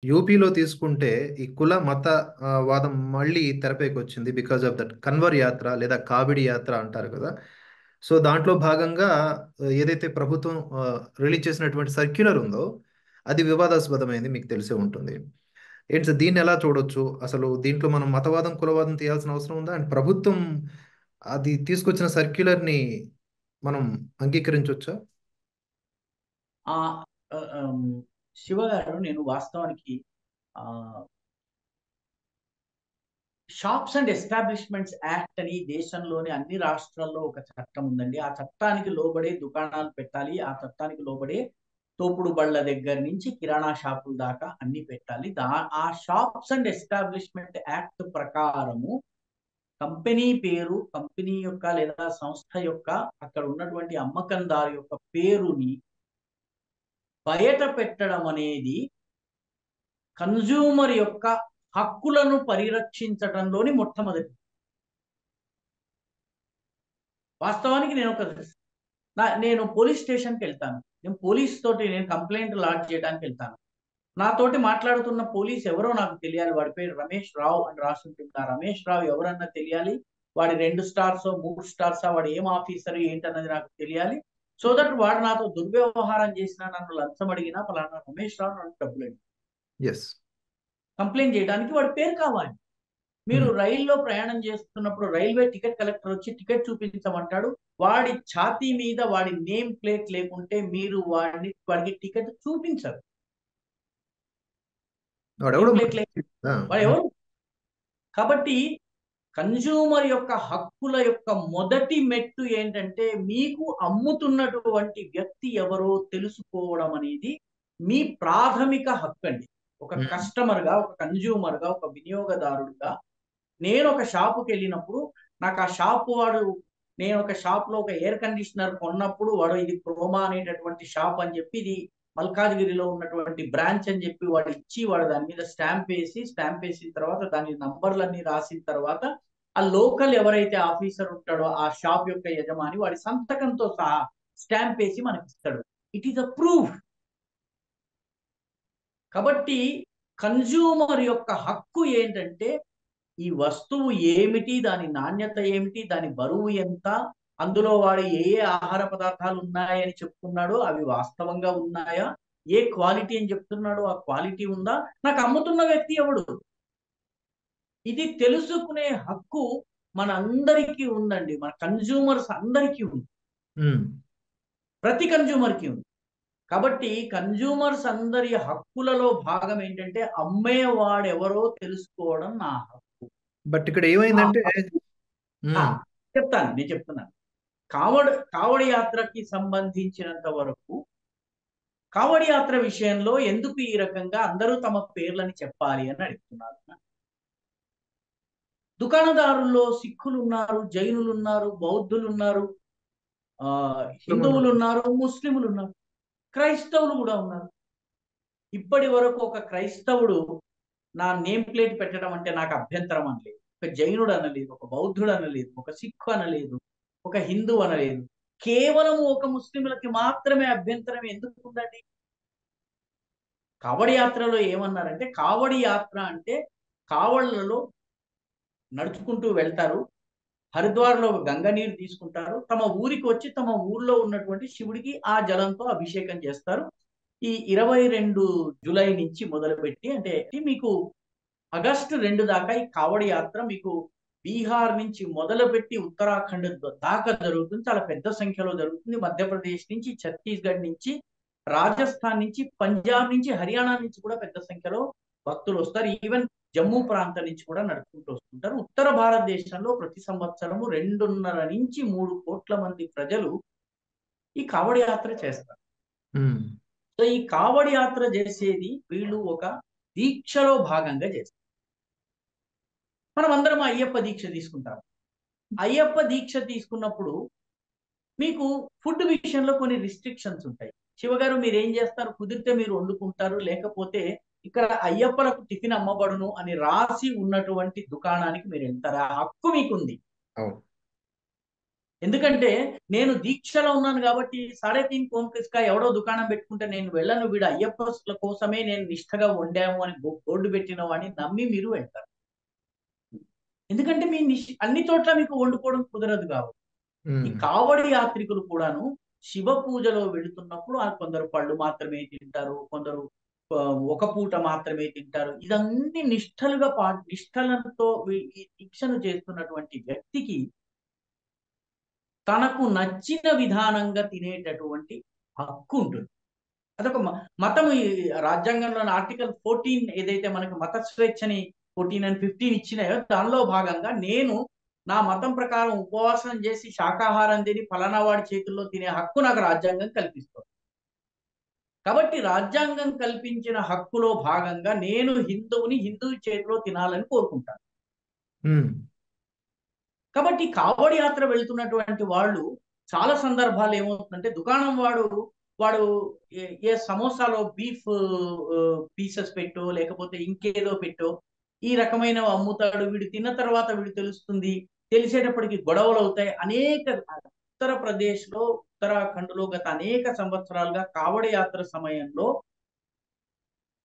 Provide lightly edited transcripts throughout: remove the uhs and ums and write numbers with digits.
యూపీలో తీసుకుంటే ఈ కుల మత వాదం మళ్ళీ తెరపైకొచ్చింది. బికాజ్ ఆఫ్ దట్ కన్వర్ యాత్ర లేదా కావిడి యాత్ర అంటారు కదా! సో, దాంట్లో భాగంగా ఏదైతే ప్రభుత్వం రిలీజ్ చేసినటువంటి సర్క్యులర్ ఉందో, అది వివాదాస్పదమైంది. మీకు తెలిసే ఉంటుంది. ఏంటి సార్ దీన్నెలా చూడొచ్చు? అసలు దీంట్లో మనం మతవాదం, కులవాదం తీయాల్సిన అవసరం ఉందా? అండ్ ప్రభుత్వం అది తీసుకొచ్చిన సర్క్యులర్‌ని మనం అంగీకరించొచ్చా? ఆ శివ గారు, నేను వాస్తవానికి ఆ షాప్స్ అండ్ ఎస్టాబ్లిష్మెంట్స్ యాక్ట్ అని దేశంలోని అన్ని రాష్ట్రాల్లో ఒక చట్టం ఉందండి. ఆ చట్టానికి లోబడే దుకాణాలు పెట్టాలి. ఆ చట్టానికి లోబడే తోపుడు బళ్ళ దగ్గర నుంచి కిరాణా షాపుల దాకా అన్ని పెట్టాలి. ఆ షాప్స్ అండ్ ఎస్టాబ్లిష్మెంట్ యాక్ట్ ప్రకారము కంపెనీ పేరు, కంపెనీ యొక్క లేదా సంస్థ యొక్క అక్కడ ఉన్నటువంటి అమ్మకందారు యొక్క పేరుని బయట పెట్టడం అనేది కన్జ్యూమర్ యొక్క హక్కులను పరిరక్షించడంలోని మొట్టమొదటి. వాస్తవానికి నేను పోలీస్ స్టేషన్కి వెళ్తాను. నేను పోలీస్ తోటి నేను కంప్లైంట్ లాడ్జ్ చేయడానికి వెళ్తాను. నాతోటి మాట్లాడుతున్న పోలీస్ ఎవరో నాకు తెలియాలి. వాడి పేరు రమేష్ రావు అని రాసి ఉంటుంది. ఆ రమేష్ రావు ఎవరన్నా తెలియాలి. వాడి 2 స్టార్సో 3 స్టార్సా, వాడు ఏం ఆఫీసర్ ఏంటన్నది నాకు తెలియాలి. సో దట్ వాడు నాతో దుర్వ్యవహారం చేసినా, నన్ను లంచం అడిగినా, ఫలానా రమేష్ రావు నన్ను డబ్బులు అడిగి యెస్. కంప్లైంట్ చేయడానికి వాడి పేరు కావాలి. మీరు హ్మ్. రైల్లో ప్రయాణం చేస్తున్నప్పుడు రైల్వే టికెట్ కలెక్టర్ వచ్చి టికెట్ చూపించమంటాడు. వాడి ఛాతీ మీద వాడి నేమ్ ప్లేట్ లేకుంటే మీరు వాడికి టికెట్ చూపించరు. నేమ్ వాడెవడో ప్లేట్ మనకి లేదు. తెలీదు కదా! వాడు హ్మ్. ఎవరు? కాబట్టి కన్జ్యూమర్ యొక్క హక్కుల యొక్క మొదటి మెట్టు ఏంటంటే, మీకు అమ్ముతున్నటువంటి వ్యక్తి ఎవరో తెలుసుకోవడం అనేది మీ ప్రాథమిక హక్కు అండి. ఒక హ్మ్. కస్టమర్‌గా, ఒక కన్జ్యూమర్‌గా, ఒక వినియోగదారుడిగా నేను ఒక షాపుకి వెళ్ళినప్పుడు, నాకు ఆ షాపు వాడు, నేను ఒక షాప్‌లో ఒక ఎయిర్ కండిషనర్ కొన్నప్పుడు వాడు ఇది క్రోమా అనేటటువంటి షాప్ అని చెప్పి, ఇది మల్కాజ్గిరిలో ఉన్నటువంటి బ్రాంచ్ అని చెప్పి వాడు ఇచ్చి, వాడు దాని మీద స్టాంప్ వేసిన తర్వాత దాని నంబర్లన్నీ రాసిన తర్వాత ఆ లోకల్ ఎవరైతే ఆఫీసర్ ఉంటాడో ఆ షాప్ యొక్క యజమాని వాడి సంతకంతో సహా స్టాంప్ వేసి మనకి ఇస్తాడు. It is a proof. కాబట్టి కన్జ్యూమర్ యొక్క హక్కు ఏంటంటే, ఈ వస్తువు ఏమిటి, దాని నాణ్యత ఏమిటి, దాని బరువు ఎంత, అందులో వాడు ఏ ఏ ఆహార పదార్థాలు ఉన్నాయని చెప్తున్నాడో అవి వాస్తవంగా ఉన్నాయా, ఏ క్వాలిటీ అని చెప్తున్నాడో ఆ క్వాలిటీ ఉందా, నాకు అమ్ముతున్న వ్యక్తి ఎవడు, ఇది తెలుసుకునే హక్కు మన అందరికీ ఉందండి. మన కన్జ్యూమర్స్ అందరికీ ఉంది. హ్మ్. ప్రతి కన్జ్యూమర్కి ఉంది. కాబట్టి కన్జ్యూమర్స్ అందరి హక్కులలో భాగం ఏంటంటే, అమ్మేవాడెవరో తెలుసుకోవడం నా హక్కు. బట్ ఇక్కడ ఆ ఏమైందంటే హక్కు ఆ! హ్మ్. నేను చెప్తున్నాను. కావడి యాత్రకి సంబంధించినంత వరకు, కావడి యాత్ర విషయంలో ఎందుకు ఈ రకంగా అందరూ తమ పేర్లని చెప్పాలి అని అడుగుతున్నారు. దుకాణదారుల్లో సిక్కులున్నారు, జైనులున్నారు, బౌద్ధులున్నారు, ముస్లిములు హిందువులున్నారు, ముస్లిములున్నారు, క్రైస్తవులు కూడా ఉన్నారు. ఇప్పటి వరకు ఒక క్రైస్తవుడు నా నేమ్ ప్లేట్ పెట్టడం అంటే నాకు అభ్యంతరం అనలేదు. ఒక జైనుడు అనలేదు, ఒక బౌద్ధుడు అనలేదు, ఒక సిక్కు అనలేదు, ఒక హిందూ అనలేదు. కేవలం ఒక ముస్లింలకి మాత్రమే అభ్యంతరం ఎందుకు ఉందండి? కావడి యాత్రలో ఏమన్నారంటే, కావడి యాత్ర అంటే కావళ్లలో నడుచుకుంటూ వెళ్తారు. హరిద్వార్‌లో గంగ నీరు తీసుకుంటారు. తమ ఊరికి వచ్చి తమ ఊర్లో ఉన్నటువంటి శివుడికి ఆ జలంతో అభిషేకం చేస్తారు. ఈ 22 జూలై నుంచి మొదలుపెట్టి, అంటే మీకు ఆగస్టు 2 దాకా ఈ కావడి యాత్ర మీకు బీహార్ నుంచి మొదలుపెట్టి ఉత్తరాఖండ్ దాకా జరుగుతుంది. చాలా పెద్ద సంఖ్యలో జరుగుతుంది. మధ్యప్రదేశ్ నుంచి, ఛత్తీస్‌గఢ్ నుంచి, రాజస్థాన్ నుంచి, పంజాబ్ నుంచి, హర్యానా నుంచి కూడా పెద్ద సంఖ్యలో భక్తులు వస్తారు. ఈవెన్ జమ్మూ ప్రాంతం నుంచి కూడా నడుచుకుంటూ వస్తుంటారు. ఉత్తర భారతదేశంలో ప్రతి సంవత్సరము 2.5 నుంచి 3 కోట్ల మంది ప్రజలు ఈ కావడి యాత్ర చేస్తారు. హ్మ్. సో ఈ కావడి యాత్ర చేసేది వీళ్ళు ఒక దీక్షలో భాగంగా చేస్తారు. మనం అందరం అయ్యప్ప దీక్ష తీసుకుంటాం. అయ్యప్ప దీక్ష తీసుకున్నప్పుడు మీకు ఫుడ్ విషయంలో కొన్ని రిస్ట్రిక్షన్స్ ఉంటాయి. శివగారు మీరేం చేస్తారు? కుదిరితే మీరు వండుకుంటారు. లేకపోతే ఇక్కడ అయ్యప్పలకు టిఫిన్ అమ్మబడును అని రాసి ఉన్నటువంటి దుకాణానికి మీరు వెళ్తారు. ఆ హక్కు మీకుంది. అవును. ఎందుకంటే నేను దీక్షలో ఉన్నాను కాబట్టి 3.5 ఎవడో దుకాణం పెట్టుకుంటే నేను వెళ్ళను, వీడు అయ్యప్ప కోసమే నేను నిష్ఠగా వండాము అని బోర్డు పెట్టిన వాడిని నమ్మి మీరు వెళ్తారు. ఎందుకంటే అన్ని చోట్ల మీకు వండుకోవడం కుదరదు కాబట్టి. ఈ కావడి యాత్రికులు కూడాను శివ పూజలో వెళుతున్నప్పుడు కొందరు పళ్ళు మాత్రమే తింటారు, కొందరు ఒక పూట మాత్రమే తింటారు. ఇదన్నీ నిష్ఠలతో ఈ దీక్షను చేస్తున్నటువంటి వ్యక్తికి తనకు నచ్చిన విధానంగా తినేటటువంటి హక్కు ఉంటుంది. అదొక మతం. ఈ రాజ్యాంగంలోని ఆర్టికల్ 14 ఏదైతే మనకి మత స్వేచ్ఛని 14 and 15 ఇచ్చినాయో దానిలో భాగంగా నేను నా మతం ప్రకారం ఉపవాసం చేసి శాకాహారం తిని ఫలానా వాడి చేతుల్లో తినే హక్కు నాకు రాజ్యాంగం కల్పిస్తుంది. కాబట్టి రాజ్యాంగం కల్పించిన హక్కులో భాగంగా నేను హిందువు చేతిలో తినాలని కోరుకుంటాను. కాబట్టి కావడి యాత్ర వెళ్తున్నటువంటి వాళ్ళు చాలా సందర్భాలు ఏమవుతుందంటే దుకాణం వాడు ఏ సమోసాలో బీఫ్ పీసెస్ పెట్టో లేకపోతే ఇంకేదో పెట్టో ఈ రకమైన అమ్ముతాడు. వీడు తిన్న తర్వాత వీడు తెలుస్తుంది, తెలిసేటప్పటికి గొడవలు అవుతాయి. ఉత్తరప్రదేశ్ లో ఉత్తరాఖండ్ లో గత అనేక సంవత్సరాలుగా కావడి యాత్ర సమయంలో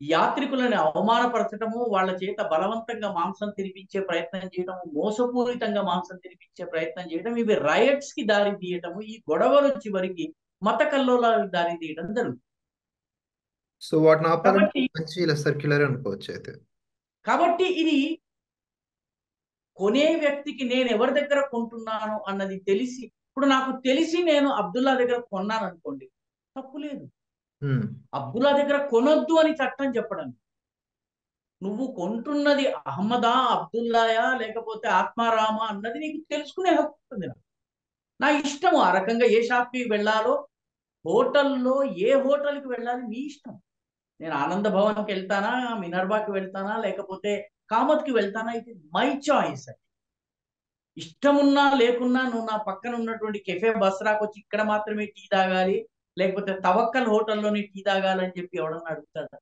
యాత్రికులను అవమానపరచటము, వాళ్ళ చేత బలవంతంగా మాంసం తినిపించే ప్రయత్నం చేయడం, మోసపూరితంగా మాంసం తినిపించే ప్రయత్నం చేయడం, ఇవి రైట్స్ కి దారి తీయటము, ఈ గొడవలు చివరికి మత కల్లోలాలకు దారి తీయడం జరుగుతుంది. సో వాటిని ఆపాలంటే మంచి ఇలా సర్క్యులర్ అనుకోవచ్చు అయితే. కాబట్టి ఇది కొనే వ్యక్తికి నేను ఎవరి దగ్గర కొంటున్నాను అన్నది తెలిసి, ఇప్పుడు నాకు తెలిసి నేను అబ్దుల్లా దగ్గర కొన్నాను అనుకోండి, తప్పు లేదు. అబ్దుల్లా దగ్గర కొనొద్దు అని చట్టం చెప్పడం. నువ్వు కొంటున్నది అహ్మదా, అబ్దుల్లాయా లేకపోతే ఆత్మారామా అన్నది నీకు తెలుసుకునే హక్కు ఉంటుంది. నా ఇష్టము ఆ రకంగా ఏ షాప్కి వెళ్ళాలో, హోటల్లో ఏ హోటల్కి వెళ్ళాలి నీ ఇష్టం. నేను ఆనంద భవన్కి వెళ్తానా, మినర్బాకి వెళ్తానా, లేకపోతే కామత్కి వెళ్తానా, ఇది మై చాయిస్. ఇష్టమున్నా లేకున్నా నువ్వు నా పక్కన ఉన్నటువంటి కెఫే బస్రాకు వచ్చి ఇక్కడ మాత్రమే టీ తాగాలి, లేకపోతే తవక్కల్ హోటల్లోనే టీ తాగాలని చెప్పి ఎవడన్నా అడుగుతాడా?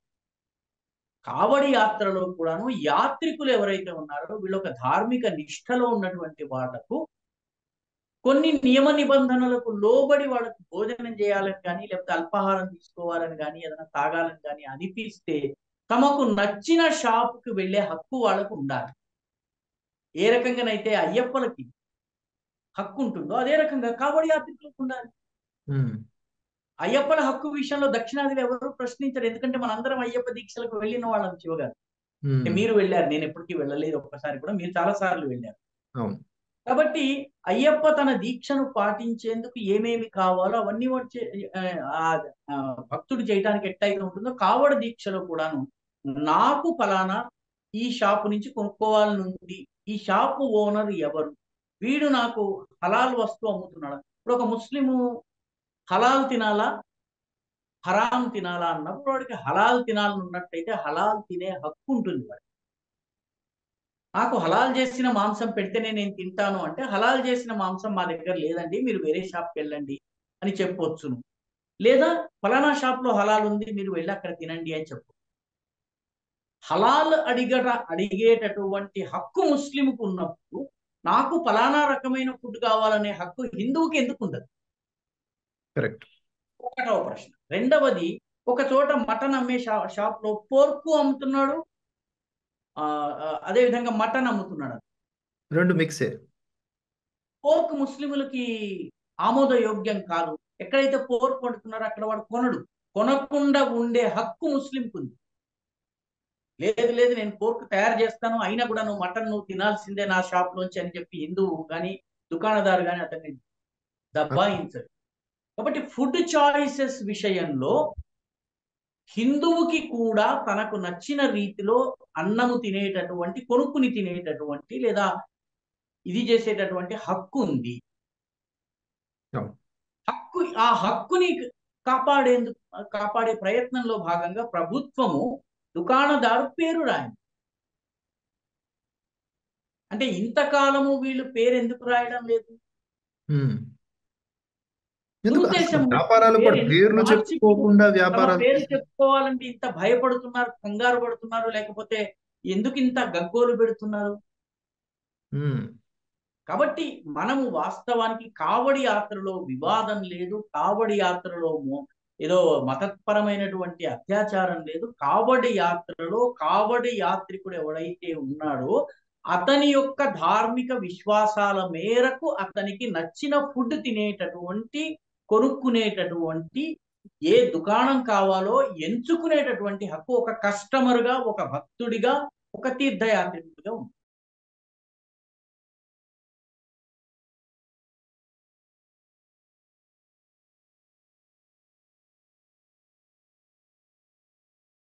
కావడి యాత్రలో కూడాను యాత్రికులు ఎవరైతే ఉన్నారో వీళ్ళు ఒక ధార్మిక నిష్ఠలో ఉన్నటువంటి వాళ్ళకు కొన్ని నియమ నిబంధనలకు లోబడి వాళ్ళకు భోజనం చేయాలని కానీ, లేకపోతే అల్పాహారం తీసుకోవాలని కానీ, ఏదైనా తాగాలని కానీ అనిపిస్తే తమకు నచ్చిన షాపుకి వెళ్ళే హక్కు వాళ్ళకు ఉండాలి. ఏ రకంగానైతే అయ్యప్పలకి హక్కు ఉంటుందో అదే రకంగా కావడి యాత్రికులకు ఉండాలి. అయ్యప్పల హక్కు విషయంలో దక్షిణాదిలో ఎవరు ప్రశ్నించరు. ఎందుకంటే మనందరం అయ్యప్ప దీక్షలకు వెళ్ళిన వాళ్ళం. శివగారు మీరు వెళ్ళారు, నేను ఎప్పటికీ వెళ్ళలేదు ఒక్కసారి కూడా, మీరు చాలా సార్లు వెళ్ళారు. కాబట్టి అయ్యప్ప తన దీక్షను పాటించేందుకు ఏమేమి కావాలో అవన్నీ భక్తుడు చేయడానికి ఎట్టయితే ఉంటుందో కావడ దీక్షలో కూడాను నాకు ఫలానా ఈ షాపు నుంచి కొనుక్కోవాలని ఉంది, ఈ షాపు ఓనర్ ఎవరు, వీడు నాకు హలాల్ వస్తువు అమ్ముతున్నాడు. ఇప్పుడు ఒక ముస్లిము హలాల్ తినాలా హరాం తినాలా అన్నప్పుడు వాడికి హలాల్ తినాలని ఉన్నట్టయితే హలాల్ తినే హక్కు ఉంటుంది వాడికి. నాకు హలాల్ చేసిన మాంసం పెడితేనే నేను తింటాను అంటే, హలాల్ చేసిన మాంసం మా దగ్గర లేదండి, మీరు వేరే షాప్కి వెళ్ళండి అని చెప్పొచ్చును. లేదా ఫలానా షాప్లో హలాల్ ఉంది, మీరు వెళ్ళి అక్కడ తినండి అని చెప్పు. హలాల్ అడిగేటటువంటి హక్కు ముస్లింకు ఉన్నప్పుడు నాకు ఫలానా రకమైన ఫుడ్ కావాలనే హక్కు హిందువుకి ఎందుకు ఉండదు? కరెక్ట్. ఒకటవ ప్రశ్న. రెండవది, ఒక చోట మటన్ అమ్మే షాప్ లో పోర్కు అమ్ముతున్నాడు, అదే విధంగా మటన్ అమ్ముతున్నాడు. రెండు మిక్సే. పోర్క్ ముస్లిములకి ఆమోదయోగ్యం కాదు. ఎక్కడైతే పోర్క్ వండుతున్నారో అక్కడ వాడు కొనకుండా ఉండే హక్కు ముస్లింకు ఉంది. లేదు లేదు నేను పోర్క్ తయారు చేస్తాను, అయినా కూడా నువ్వు తినాల్సిందే నా షాప్ లోంచి అని చెప్పి హిందువు కానీ దుకాణదారు కానీ అతన్ని దబాయించరు. కాబట్టి ఫుడ్ చాయిసెస్ విషయంలో హిందువుకి కూడా తనకు నచ్చిన రీతిలో అన్నము తినేటటువంటి, కొనుక్కుని తినేటటువంటి లేదా ఇది చేసేటటువంటి హక్కు ఉంది. ఆ హక్కుని కాపాడే ప్రయత్నంలో భాగంగా ప్రభుత్వము దుకాణదారు పేరు రాయింది. అంటే ఇంతకాలము వీళ్ళు పేరు ఎందుకు రాయడం లేదు? పేరు చెప్పుకోవాలంటే ఇంత భయపడుతున్నారు, కంగారు పడుతున్నారు, లేకపోతే ఎందుకు ఇంత గగ్గోలు పెడుతున్నారు? కాబట్టి మనము వాస్తవానికి కావడి యాత్రలో వివాదం లేదు, కావడి యాత్రలో ఏదో మతపరమైనటువంటి అత్యాచారం లేదు. కావడి యాత్రలో కావడి యాత్రికుడు ఎవడైతే ఉన్నాడో అతని యొక్క ధార్మిక విశ్వాసాల మేరకు అతనికి నచ్చిన ఫుడ్ తినేటటువంటి, కొనుక్కునేటటువంటి, ఏ దుకాణం కావాలో ఎంచుకునేటటువంటి హక్కు ఒక కస్టమర్గా, ఒక భక్తుడిగా, ఒక తీర్థయాత్రికుడిగా ఉంది.